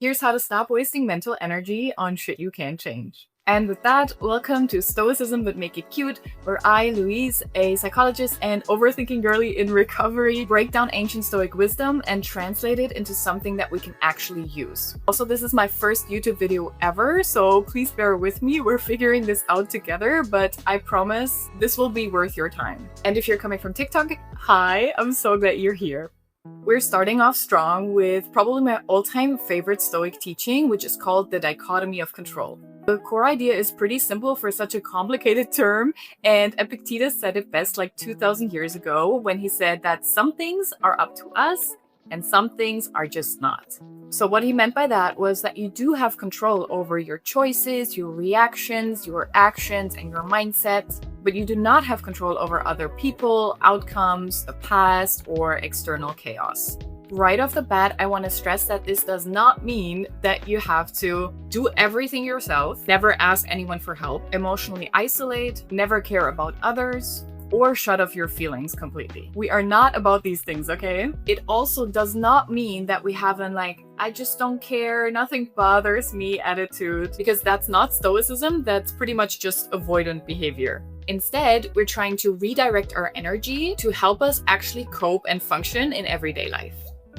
Here's how to stop wasting mental energy on shit you can't change. And with that, welcome to Stoicism but Make It Cute, where I, Louise, a psychologist and overthinking girly in recovery, break down ancient Stoic wisdom and translate it into something that we can actually use. Also, this is my first YouTube video ever, so please bear with me. We're figuring this out together, but I promise this will be worth your time. And if you're coming from TikTok, hi, I'm so glad you're here. We're starting off strong with probably my all-time favorite Stoic teaching, which is called the Dichotomy of Control. The core idea is pretty simple for such a complicated term, and Epictetus said it best like 2,000 years ago when he said that some things are up to us and some things are just not. So what he meant by that was that you do have control over your choices, your reactions, your actions, and your mindset, but you do not have control over other people, outcomes, the past, or external chaos. Right off the bat, I want to stress that this does not mean that you have to do everything yourself, never ask anyone for help, emotionally isolate, never care about others, or shut off your feelings completely. We are not about these things, okay? It also does not mean that we have an I just don't care, nothing bothers me attitude, because that's not Stoicism, that's pretty much just avoidant behavior. Instead, we're trying to redirect our energy to help us actually cope and function in everyday life.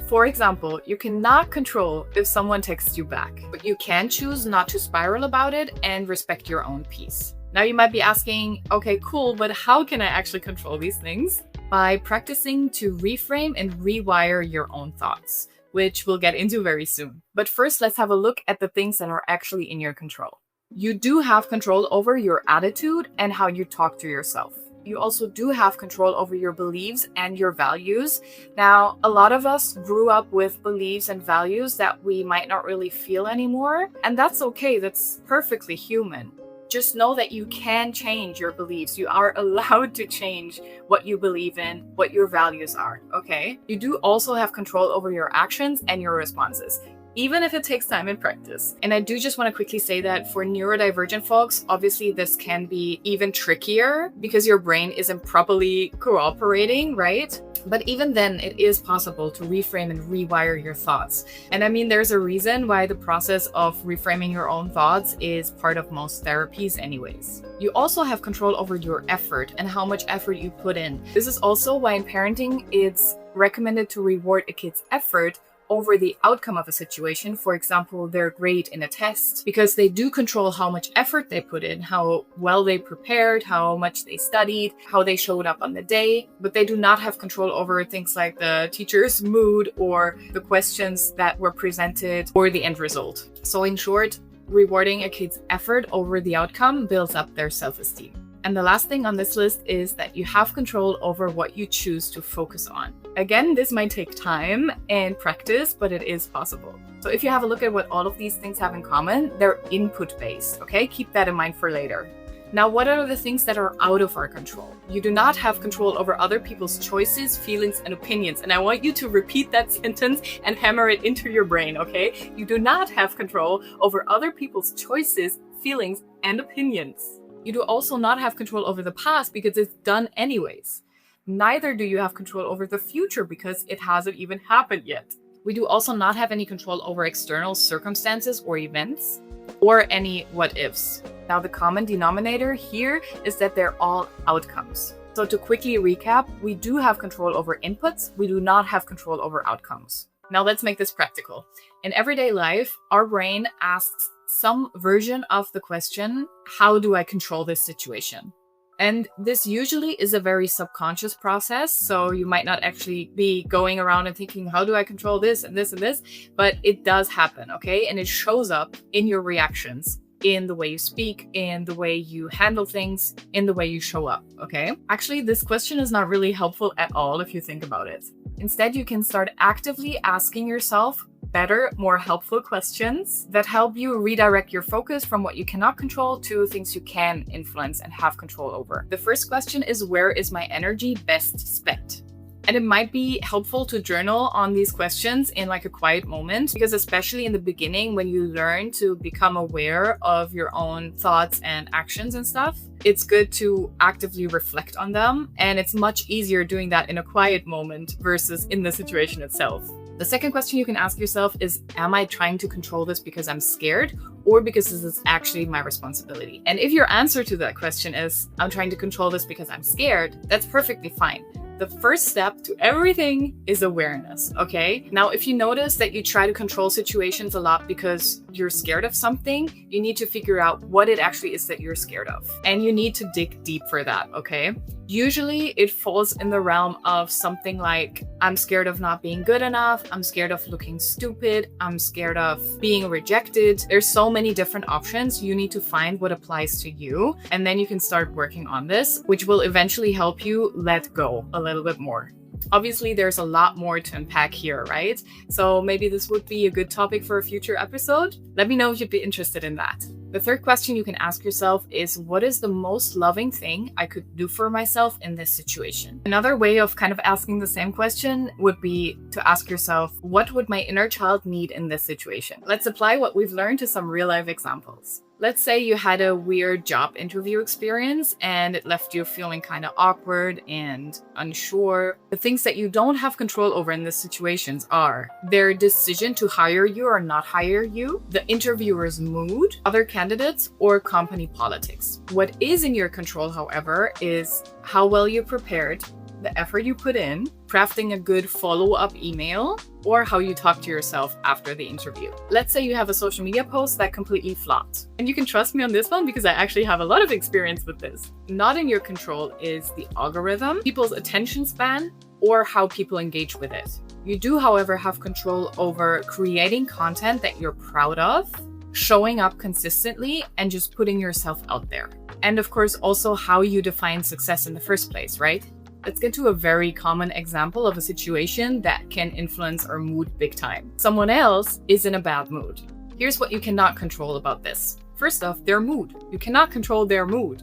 For example, you cannot control if someone texts you back, but you can choose not to spiral about it and respect your own peace. Now you might be asking, okay, cool, but how can I actually control these things? By practicing to reframe and rewire your own thoughts, which we'll get into very soon. But first, let's have a look at the things that are actually in your control. You do have control over your attitude and how you talk to yourself. You also do have control over your beliefs and your values. Now, a lot of us grew up with beliefs and values that we might not really feel anymore, and that's okay, that's perfectly human. Just know that you can change your beliefs. You are allowed to change what you believe in, what your values are, okay? You do also have control over your actions and your responses, even if it takes time and practice. And I do just want to quickly say that for neurodivergent folks, obviously this can be even trickier because your brain isn't properly cooperating, right? But even then, it is possible to reframe and rewire your thoughts. And I mean, there's a reason why the process of reframing your own thoughts is part of most therapies anyways. You also have control over your effort and how much effort you put in. This is also why in parenting, it's recommended to reward a kid's effort over the outcome of a situation. For example, their grade in a test, because they do control how much effort they put in, how well they prepared, how much they studied, how they showed up on the day, but they do not have control over things like the teacher's mood or the questions that were presented or the end result. So in short, rewarding a kid's effort over the outcome builds up their self-esteem. And the last thing on this list is that you have control over what you choose to focus on. Again, this might take time and practice, but it is possible. So if you have a look at what all of these things have in common, they're input-based, okay? Keep that in mind for later. Now, what are the things that are out of our control? You do not have control over other people's choices, feelings, and opinions. And I want you to repeat that sentence and hammer it into your brain, okay? You do not have control over other people's choices, feelings, and opinions. You do also not have control over the past because it's done anyways. Neither do you have control over the future because it hasn't even happened yet. We do also not have any control over external circumstances or events or any what ifs. Now, the common denominator here is that they're all outcomes. So to quickly recap, we do have control over inputs. We do not have control over outcomes. Now let's make this practical. In everyday life, our brain asks some version of the question, how do I control this situation? And this usually is a very subconscious process. So you might not actually be going around and thinking, how do I control this and this and this? But it does happen, okay? And it shows up in your reactions, in the way you speak, in the way you handle things, in the way you show up, okay? Actually, this question is not really helpful at all if you think about it. Instead, you can start actively asking yourself better, more helpful questions that help you redirect your focus from what you cannot control to things you can influence and have control over. The first question is, where is my energy best spent? And it might be helpful to journal on these questions in like a quiet moment, because especially in the beginning, when you learn to become aware of your own thoughts and actions and stuff, it's good to actively reflect on them. And it's much easier doing that in a quiet moment versus in the situation itself. The second question you can ask yourself is, am I trying to control this because I'm scared or because this is actually my responsibility? And if your answer to that question is, I'm trying to control this because I'm scared, that's perfectly fine. The first step to everything is awareness, okay? Now, if you notice that you try to control situations a lot because you're scared of something, you need to figure out what it actually is that you're scared of. And you need to dig deep for that, okay? Usually it falls in the realm of something like, I'm scared of not being good enough, I'm scared of looking stupid, I'm scared of being rejected. There's so many different options. You need to find what applies to you, and then you can start working on this, which will eventually help you let go a little bit more. Obviously, there's a lot more to unpack here, right? So maybe this would be a good topic for a future episode. Let me know if you'd be interested in that. The third question you can ask yourself is, what is the most loving thing I could do for myself in this situation? Another way of kind of asking the same question would be to ask yourself, what would my inner child need in this situation? Let's apply what we've learned to some real life examples. Let's say you had a weird job interview experience and it left you feeling kind of awkward and unsure. The things that you don't have control over in these situations are their decision to hire you or not hire you, the interviewer's mood, other candidates, or company politics. What is in your control, however, is how well you prepared, the effort you put in, crafting a good follow-up email, or how you talk to yourself after the interview. Let's say you have a social media post that completely flopped. And you can trust me on this one because I actually have a lot of experience with this. Not in your control is the algorithm, people's attention span, or how people engage with it. You do, however, have control over creating content that you're proud of, showing up consistently, and just putting yourself out there. And of course, also how you define success in the first place, right? Let's get to a very common example of a situation that can influence our mood big time. Someone else is in a bad mood. Here's what you cannot control about this. First off, their mood. You cannot control their mood.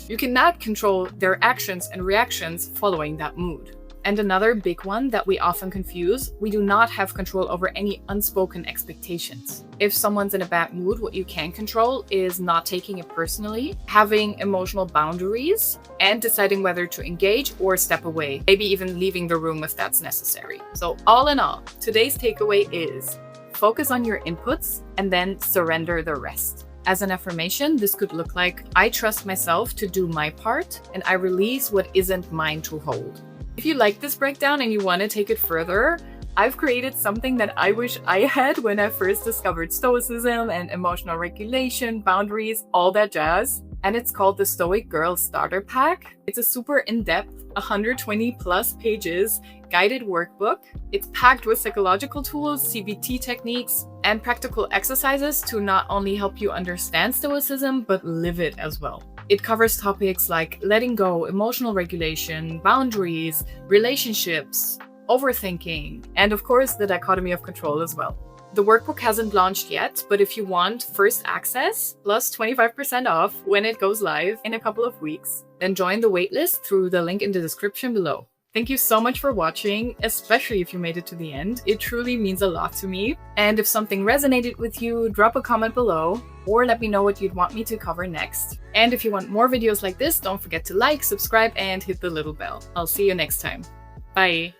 You cannot control their actions and reactions following that mood. And another big one that we often confuse, we do not have control over any unspoken expectations. If someone's in a bad mood, what you can control is not taking it personally, having emotional boundaries, and deciding whether to engage or step away, maybe even leaving the room if that's necessary. So all in all, today's takeaway is focus on your inputs and then surrender the rest. As an affirmation, this could look like, I trust myself to do my part and I release what isn't mine to hold. If you like this breakdown and you want to take it further, I've created something that I wish I had when I first discovered Stoicism and emotional regulation, boundaries, all that jazz. And it's called the Stoic Girl Starter Pack. It's a super in-depth, 120 plus pages guided workbook. It's packed with psychological tools, CBT techniques, and practical exercises to not only help you understand Stoicism, but live it as well. It covers topics like letting go, emotional regulation, boundaries, relationships, overthinking, and of course, the Dichotomy of Control as well. The workbook hasn't launched yet, but if you want first access plus 25% off when it goes live in a couple of weeks, then join the waitlist through the link in the description below. Thank you so much for watching, especially if you made it to the end. It truly means a lot to me. And if something resonated with you, drop a comment below or let me know what you'd want me to cover next. And if you want more videos like this, don't forget to like, subscribe, and hit the little bell. I'll see you next time. Bye.